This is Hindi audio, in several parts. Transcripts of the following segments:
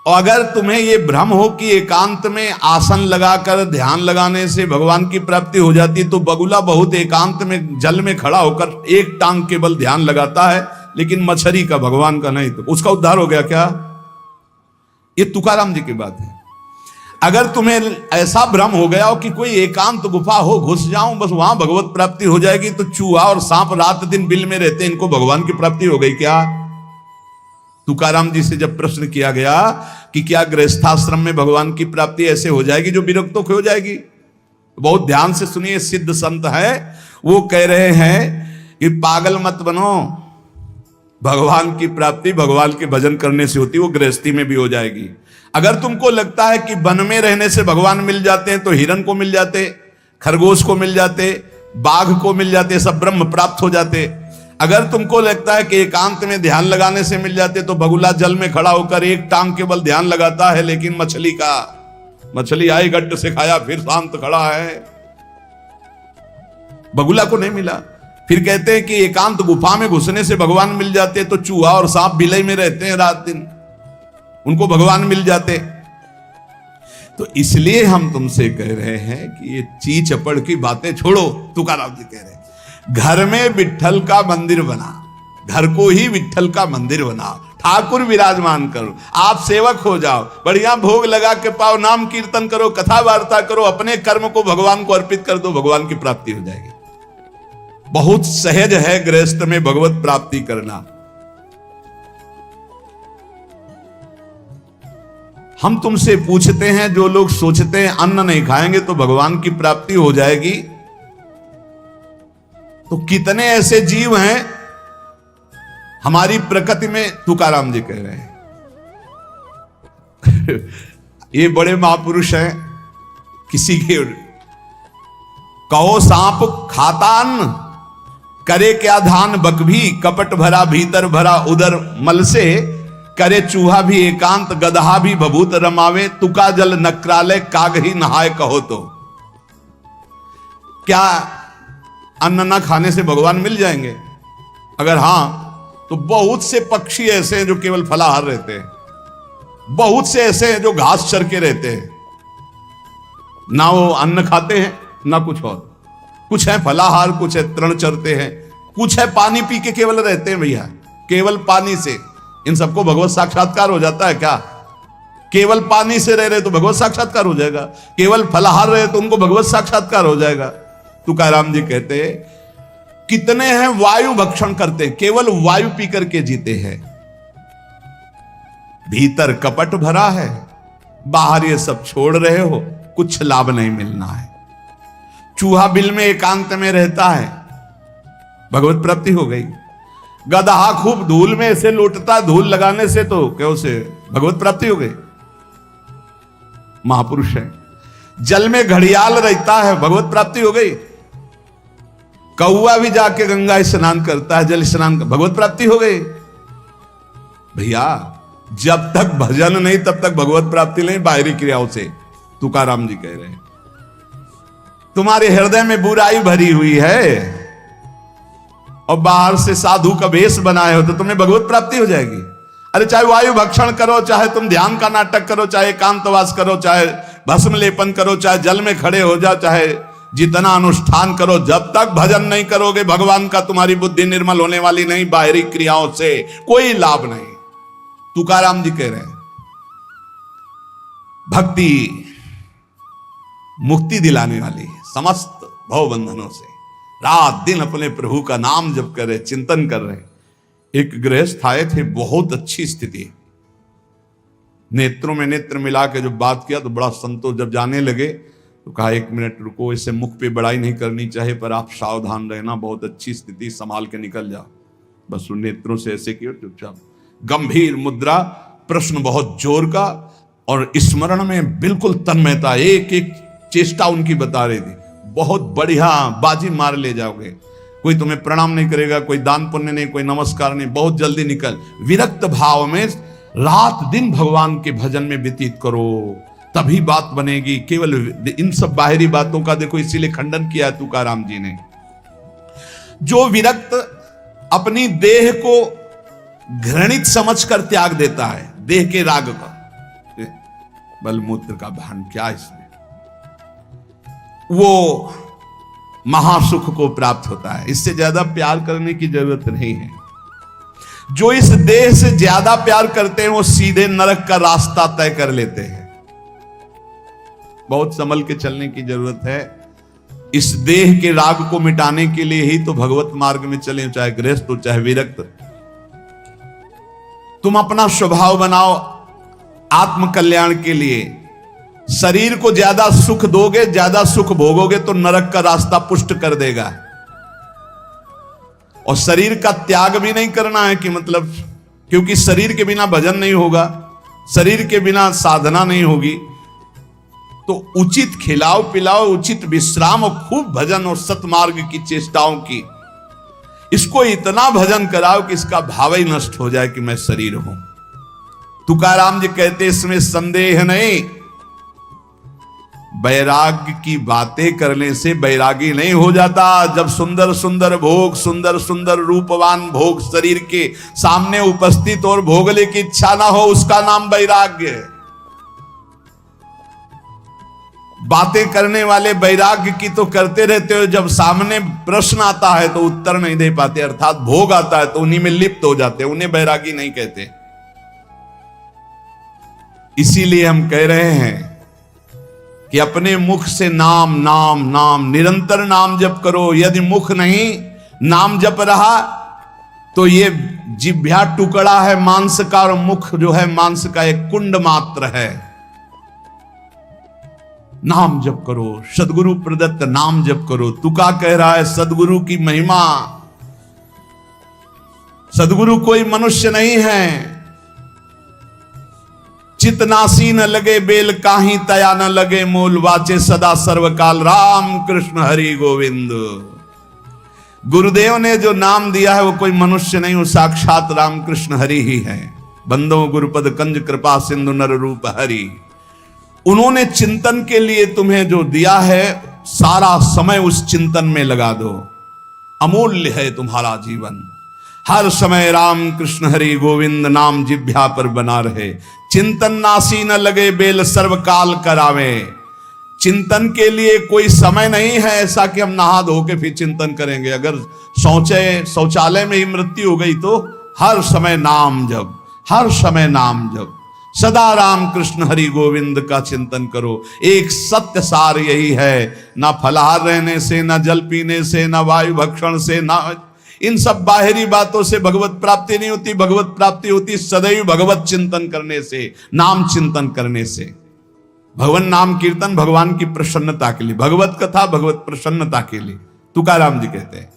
और अगर तुम्हें ये भ्रम हो कि एकांत में आसन लगाकर ध्यान लगाने से भगवान की प्राप्ति हो जाती, तो बगुला बहुत एकांत में जल में खड़ा होकर एक टांग केवल ध्यान लगाता है, लेकिन मछली का भगवान का नहीं, तो उसका उद्धार हो गया क्या? ये तुकाराम जी की बात है। अगर तुम्हें ऐसा भ्रम हो गया हो कि कोई एकांत गुफा हो, घुस जाऊं बस वहां भगवत प्राप्ति हो जाएगी, तो चूहा और सांप रात दिन बिल में रहते, इनको भगवान की प्राप्ति हो गई क्या? तुकाराम जी से जब प्रश्न किया गया कि क्या गृहस्थाश्रम में भगवान की प्राप्ति ऐसे हो जाएगी जो विरक्तों की हो जाएगी, बहुत ध्यान से सुनिए, सिद्ध संत है, वो कह रहे हैं कि पागल मत बनो, भगवान की प्राप्ति भगवान के भजन करने से होती, वो गृहस्थी में भी हो जाएगी। अगर तुमको लगता है कि वन में रहने से भगवान मिल जाते हैं, तो हिरण को मिल जाते, खरगोश को मिल जाते, बाघ को मिल जाते, सब ब्रह्म प्राप्त हो जाते। अगर तुमको लगता है कि एकांत में ध्यान लगाने से मिल जाते, तो बगुला जल में खड़ा होकर एक टांग केवल ध्यान लगाता है, लेकिन मछली आई गट्ट से खाया फिर शांत खड़ा है, बगुला को नहीं मिला। फिर कहते हैं कि एकांत गुफा में घुसने से भगवान मिल जाते, तो चूहा और सांप बिलई में रहते हैं रात दिन, उनको भगवान मिल जाते। तो इसलिए हम तुमसे कह रहे हैं कि ये ची चपड़ की बातें छोड़ो। तुकाराम जी कह रहे हैं घर में विट्ठल का मंदिर बना, घर को ही विट्ठल का मंदिर बनाओ, ठाकुर विराजमान करो, आप सेवक हो जाओ, बढ़िया भोग लगा के पाओ, नाम कीर्तन करो, कथा वार्ता करो, अपने कर्म को भगवान को अर्पित कर दो, भगवान की प्राप्ति हो जाएगी। बहुत सहज है गृहस्थ में भगवत प्राप्ति करना। हम तुमसे पूछते हैं, जो लोग सोचते हैं अन्न नहीं खाएंगे तो भगवान की प्राप्ति हो जाएगी, तो कितने ऐसे जीव हैं हमारी प्रकृति में? तुकाराम जी कह रहे हैं ये बड़े महापुरुष हैं, किसी के कहो सांप खाता अन्न, करे क्या धान बकभी, कपट भरा भीतर भरा उदर मल से, करे चूहा भी एकांत गदहा भी भभूत रमावे, तुका जल नक्रालय काग ही नहाय कहो। तो क्या अन्न न खाने से भगवान मिल जाएंगे? अगर हां, तो बहुत से पक्षी ऐसे हैं जो केवल फलाहार रहते हैं, बहुत से ऐसे हैं जो घास चर के रहते हैं, ना वो अन्न खाते हैं ना कुछ और, कुछ है फलाहार, कुछ है तृण चरते हैं, कुछ है पानी पी के केवल रहते हैं भैया, केवल पानी से। इन सबको भगवत साक्षात्कार हो जाता है क्या? केवल पानी से रह रहे तो भगवत साक्षात्कार हो जाएगा, केवल फलाहार रहे तो उनको भगवत साक्षात्कार हो जाएगा। तुकाराम जी कहते हैं कितने हैं वायु भक्षण करते, केवल वायु पी करके जीते हैं, भीतर कपट भरा है, बाहर ये सब छोड़ रहे हो, कुछ लाभ नहीं मिलना है। चूहा बिल में एकांत में रहता है, भगवत प्राप्ति हो गई। गदहा खूब धूल में ऐसे लौटता, धूल लगाने से तो क्या उसे भगवत प्राप्ति हो गई, महापुरुष है। जल में घड़ियाल रहता है, भगवत प्राप्ति हो गई। कौआ भी जाके गंगा स्नान करता है, जल स्नान, भगवत प्राप्ति हो गई। भैया जब तक भजन नहीं तब तक भगवत प्राप्ति नहीं, बाहरी क्रियाओं से। तुकाराम जी कह रहे हैं तुम्हारे हृदय में बुराई भरी हुई है और बाहर से साधु का भेष बनाए हो तो तुम्हें भगवत प्राप्ति हो जाएगी। अरे चाहे वायु भक्षण करो, चाहे तुम ध्यान का नाटक करो, चाहे एकांतवास करो, चाहे भस्म लेपन करो, चाहे जल में खड़े हो जाओ, चाहे जितना अनुष्ठान करो, जब तक भजन नहीं करोगे भगवान का, तुम्हारी बुद्धि निर्मल होने वाली नहीं, बाहरी क्रियाओं से कोई लाभ नहीं। तुकाराम जी कह रहे हैं भक्ति मुक्ति दिलाने वाली है समस्त भव बंधनों से। रात दिन अपने प्रभु का नाम जप कर रहे, चिंतन कर रहे। एक गृहस्थ आए थे, बहुत अच्छी स्थिति, नेत्रों में नेत्र मिला के जब बात किया तो बड़ा संतोष। जब जाने लगे तो कहा 1 मिनट रुको, इससे मुख पे बड़ाई नहीं करनी चाहिए, पर आप सावधान रहना, बहुत अच्छी स्थिति, संभाल के निकल जाओ। बस उन नेत्रों से ऐसे किया, चुपचाप गंभीर मुद्रा, प्रश्न बहुत जोर का, और स्मरण में बिल्कुल तन्मयता, एक एक चेष्टा उनकी बता रही थी। बहुत बढ़िया बाजी मार ले जाओगे, कोई तुम्हें प्रणाम नहीं करेगा, कोई दान पुण्य नहीं, कोई नमस्कार नहीं, बहुत जल्दी निकल। विरक्त भाव में रात दिन भगवान के भजन में व्यतीत करो, तभी बात बनेगी। केवल इन सब बाहरी बातों का देखो, इसीलिए खंडन किया है तुकाराम जी ने। जो विरक्त अपनी देह को घृणित समझकर त्याग देता है, देह के राग का, बलमूत्र का भान क्या इसमें, वो महासुख को प्राप्त होता है। इससे ज्यादा प्यार करने की जरूरत नहीं है। जो इस देह से ज्यादा प्यार करते हैं वो सीधे नरक का रास्ता तय कर लेते हैं। बहुत संभल के चलने की जरूरत है। इस देह के राग को मिटाने के लिए ही तो भगवत मार्ग में चले, चाहे गृहस्थ हो चाहे विरक्त। तुम अपना स्वभाव बनाओ आत्म कल्याण के लिए। शरीर को ज्यादा सुख दोगे, ज्यादा सुख भोगोगे तो नरक का रास्ता पुष्ट कर देगा। और शरीर का त्याग भी नहीं करना है कि मतलब, क्योंकि शरीर के बिना भजन नहीं होगा, शरीर के बिना साधना नहीं होगी। तो उचित खिलाओ पिलाओ, उचित विश्राम और खूब भजन और सतमार्ग की चेष्टाओं की। इसको इतना भजन कराओ कि इसका भाव ही नष्ट हो जाए कि मैं शरीर हूं। तुकाराम जी कहते इसमें संदेह नहीं, वैराग्य की बातें करने से वैरागी नहीं हो जाता। जब सुंदर सुंदर भोग, सुंदर सुंदर रूपवान भोग शरीर के सामने उपस्थित और भोगने की इच्छा ना हो, उसका नाम वैराग्य है। बातें करने वाले वैराग्य की तो करते रहते हो, जब सामने प्रश्न आता है तो उत्तर नहीं दे पाते, अर्थात भोग आता है तो उन्हीं में लिप्त हो जाते, उन्हें वैरागी नहीं कहते। इसीलिए हम कह रहे हैं कि अपने मुख से नाम नाम नाम, निरंतर नाम जप करो। यदि मुख नहीं नाम जप रहा तो ये जिह्वा टुकड़ा है मांस का, और मुख जो है मांस का एक कुंड मात्र है। नाम जप करो, सदगुरु प्रदत्त नाम जप करो। तुका कह रहा है सदगुरु की महिमा। सदगुरु कोई मनुष्य नहीं है। चितनासी न लगे बेल काही, तया न लगे मूल, वाचे सदा सर्वकाल राम कृष्ण हरि गोविंद। गुरुदेव ने जो नाम दिया है वो कोई मनुष्य नहीं, वो साक्षात राम कृष्ण हरि ही है। बंदो गुरुपद कंज कृपा सिंधु नर रूप हरि। उन्होंने चिंतन के लिए तुम्हें जो दिया है, सारा समय उस चिंतन में लगा दो। अमूल्य है तुम्हारा जीवन। हर समय राम कृष्ण हरि गोविंद नाम जिह्वा पर बना रहे। चिंतन नासी न लगे बेल सर्वकाल करावे। चिंतन के लिए कोई समय नहीं है ऐसा कि हम नहा धो के फिर चिंतन करेंगे। अगर शौचालय में ही मृत्यु हो गई तो हर समय नाम जप, हर समय नाम जप। सदा राम कृष्ण हरि गोविंद का चिंतन करो। एक सत्य सार यही है, ना फलाहार रहने से, ना जल पीने से, ना वायु भक्षण से, ना इन सब बाहरी बातों से भगवत प्राप्ति नहीं होती। भगवत प्राप्ति होती सदैव भगवत चिंतन करने से, नाम चिंतन करने से। भगवान नाम कीर्तन भगवान की प्रसन्नता के लिए, भगवत कथा भगवत प्रसन्नता के लिए। तुकाराम जी कहते हैं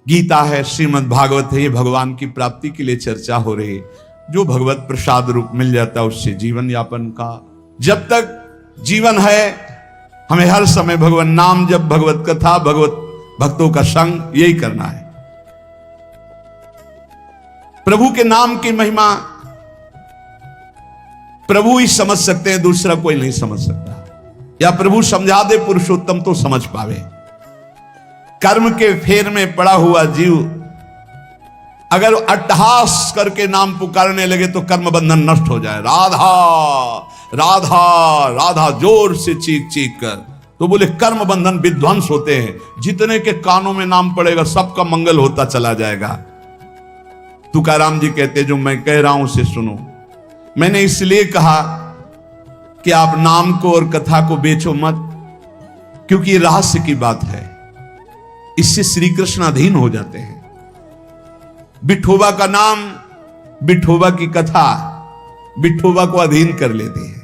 गीता है, श्रीमद् भागवत है, ये भगवान की प्राप्ति के लिए चर्चा हो रही है। जो भगवत प्रसाद रूप मिल जाता है उससे जीवन यापन का, जब तक जीवन है हमें हर समय भगवान नाम जब, भगवत कथा, भगवत भक्तों का संग, यही करना है। प्रभु के नाम की महिमा प्रभु ही समझ सकते हैं, दूसरा कोई नहीं समझ सकता। या प्रभु समझा दे पुरुषोत्तम तो समझ पावे। कर्म के फेर में पड़ा हुआ जीव अगर अट्टहास करके नाम पुकारने लगे तो कर्म बंधन नष्ट हो जाए। राधा राधा राधा जोर से चीख चीख कर, तो बोले कर्म बंधन विध्वंस होते हैं। जितने के कानों में नाम पड़ेगा सबका मंगल होता चला जाएगा। तुकाराम जी कहते जो मैं कह रहा हूं उसे सुनो। मैंने इसलिए कहा कि आप नाम को और कथा को बेचो मत, क्योंकि ये रहस्य की बात है। इससे श्री कृष्ण अधीन हो जाते हैं। विठोबा का नाम, विठोबा की कथा विठोबा को अधीन कर लेते हैं।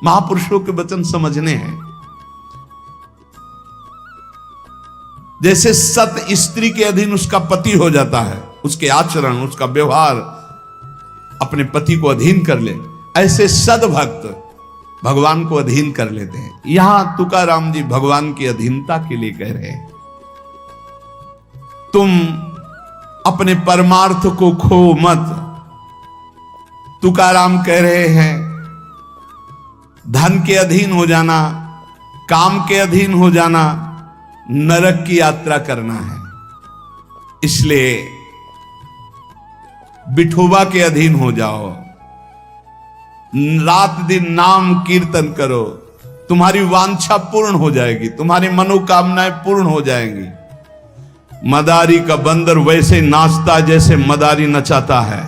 महापुरुषों के वचन समझने हैं। जैसे सत स्त्री के अधीन उसका पति हो जाता है, उसके आचरण, उसका व्यवहार अपने पति को अधीन कर ले, ऐसे सदभक्त भगवान को अधीन कर लेते हैं। यहां तुकाराम जी भगवान की अधीनता के लिए कह रहे हैं, तुम अपने परमार्थ को खो मत। तुकाराम कह रहे हैं धन के अधीन हो जाना, काम के अधीन हो जाना, नरक की यात्रा करना है। इसलिए विठोबा के अधीन हो जाओ, रात दिन नाम कीर्तन करो, तुम्हारी वांछा पूर्ण हो जाएगी, तुम्हारी मनोकामनाएं पूर्ण हो जाएंगी। मदारी का बंदर वैसे नाचता जैसे मदारी नचाता है,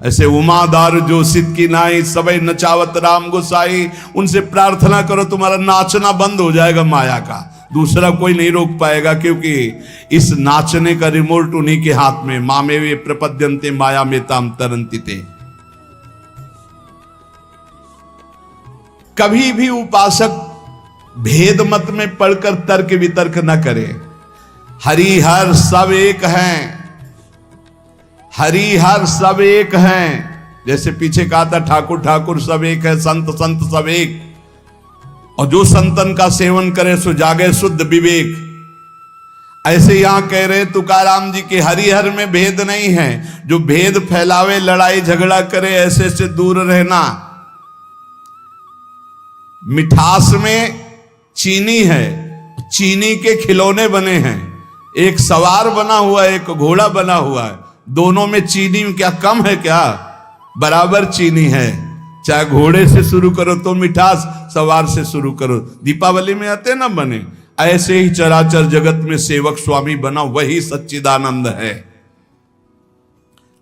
ऐसे उमादार जो सिद्ध की नाई सबई नचावत राम गोसाई, उनसे प्रार्थना करो तुम्हारा नाचना बंद हो जाएगा माया का, दूसरा कोई नहीं रोक पाएगा, क्योंकि इस नाचने का रिमोट उन्हीं के हाथ में। मामे वे प्रपद्यन्ते माया में ताम तरंति ते। कभी भी उपासक भेद मत में पढ़कर तर्क वितर्क न करे। हरि हर सब एक हैं, हरि हर सब एक हैं। जैसे पीछे कहा था ठाकुर ठाकुर सब एक है, संत संत सब एक, और जो संतन का सेवन करे सो जागे शुद्ध विवेक। ऐसे यहां कह रहे तुकाराम जी के हरिहर में भेद नहीं है। जो भेद फैलावे, लड़ाई झगड़ा करे, ऐसे से दूर रहना। मिठास में चीनी है, चीनी के खिलौने बने हैं, एक सवार बना हुआ है, एक घोड़ा बना हुआ है, दोनों में चीनी क्या कम है क्या? बराबर चीनी है। चाहे घोड़े से शुरू करो तो मिठास, सवार से शुरू करो, दीपावली में आते ना बने। ऐसे ही चराचर जगत में सेवक स्वामी बना वही सच्चिदानंद है।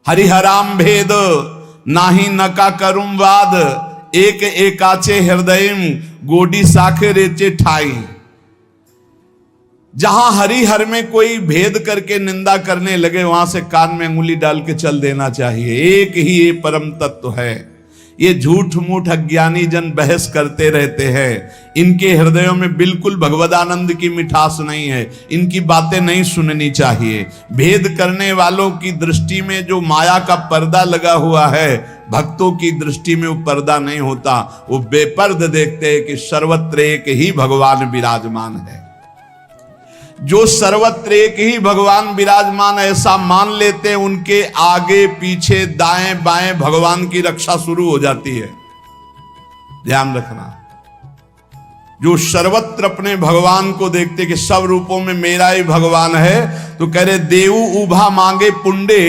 हरिहराम भेद नाही नका करुम वाद, एक एकाचे हृदयम गोडी साखे रेचे ठाई। जहां हरिहर में कोई भेद करके निंदा करने लगे, वहां से कान में अंगुली डाल के चल देना चाहिए। एक ही ये परम तत्व है। ये झूठ मूठ अज्ञानी जन बहस करते रहते हैं, इनके हृदयों में बिल्कुल भगवदानंद की मिठास नहीं है, इनकी बातें नहीं सुननी चाहिए। भेद करने वालों की दृष्टि में जो माया का पर्दा लगा हुआ है, भक्तों की दृष्टि में वो पर्दा नहीं होता। वो बेपर्द देखते हैं कि सर्वत्र एक ही भगवान विराजमान है। जो सर्वत्र एक ही भगवान विराजमान ऐसा मान लेते हैं, उनके आगे पीछे दाएं बाएं भगवान की रक्षा शुरू हो जाती है। ध्यान रखना। जो सर्वत्र अपने भगवान को देखते कि सब रूपों में मेरा ही भगवान है, तो कह रहे देवु उभा मांगे पुंडे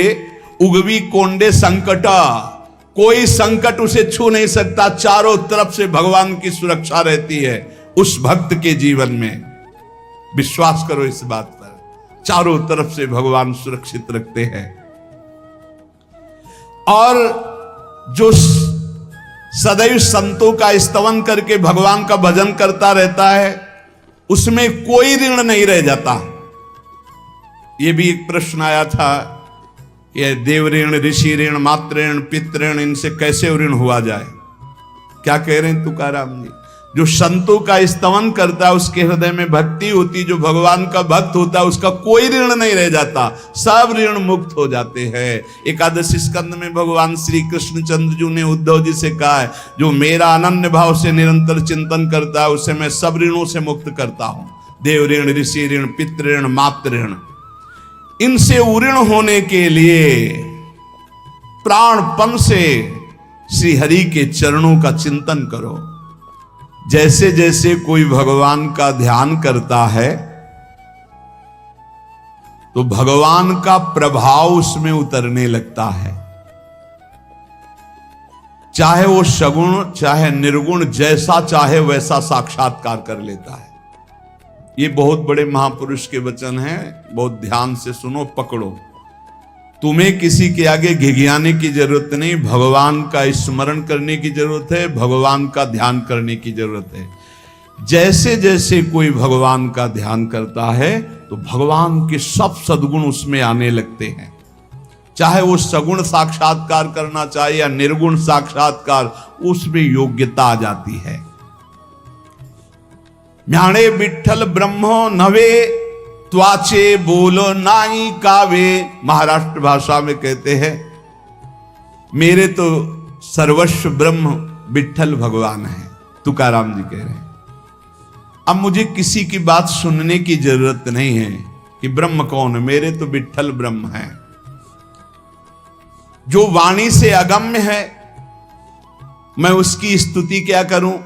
उगवी कोंडे संकटा। कोई संकट उसे छू नहीं सकता, चारों तरफ से भगवान की सुरक्षा रहती है उस भक्त के जीवन में। विश्वास करो इस बात पर, चारों तरफ से भगवान सुरक्षित रखते हैं। और जो सदैव संतों का स्तवन करके भगवान का भजन करता रहता है, उसमें कोई ऋण नहीं रह जाता। यह भी एक प्रश्न आया था कि देव ऋण, ऋषि ऋण, मातृ ऋण, पितृ ऋण, इनसे कैसे ऋण हुआ जाए। क्या कह रहे हैं तुकाराम जी? जो संतों का स्तवन करता है, उसके हृदय में भक्ति होती, जो भगवान का भक्त होता है, उसका कोई ऋण नहीं रह जाता, सब ऋण मुक्त हो जाते हैं। एकादशी स्कंद में भगवान श्री कृष्ण चंद्र जी ने उद्धव जी से कहा है, जो मेरा अनन्य भाव से निरंतर चिंतन करता है, उसे मैं सब ऋणों से मुक्त करता हूं। देव ऋण, ऋषि ऋण, पितृ ऋण, मातृ ऋण, इनसे उऋण होने के लिए प्राणपन से श्री हरि के चरणों का चिंतन करो। जैसे जैसे कोई भगवान का ध्यान करता है, तो भगवान का प्रभाव उसमें उतरने लगता है। चाहे वो सगुण चाहे निर्गुण, जैसा चाहे वैसा साक्षात्कार कर लेता है। ये बहुत बड़े महापुरुष के वचन हैं, बहुत ध्यान से सुनो, पकड़ो। तुम्हें किसी के आगे घिघियाने की जरूरत नहीं, भगवान का स्मरण करने की जरूरत है, भगवान का ध्यान करने की जरूरत है। जैसे जैसे कोई भगवान का ध्यान करता है, तो भगवान के सब सद्गुण उसमें आने लगते हैं। चाहे वो सगुण साक्षात्कार करना चाहे या निर्गुण साक्षात्कार, उसमें योग्यता आ जाती है। ज्ञाने विठ्ठल ब्रह्मो नवे त्वाचे बोलो नाई कावे। महाराष्ट्र भाषा में कहते हैं, मेरे तो सर्वस्व ब्रह्म विठ्ठल भगवान है। तुकाराम जी कह रहे हैं, अब मुझे किसी की बात सुनने की जरूरत नहीं है कि ब्रह्म कौन है, मेरे तो विठ्ठल ब्रह्म है। जो वाणी से अगम्य है, मैं उसकी स्तुति क्या करूं?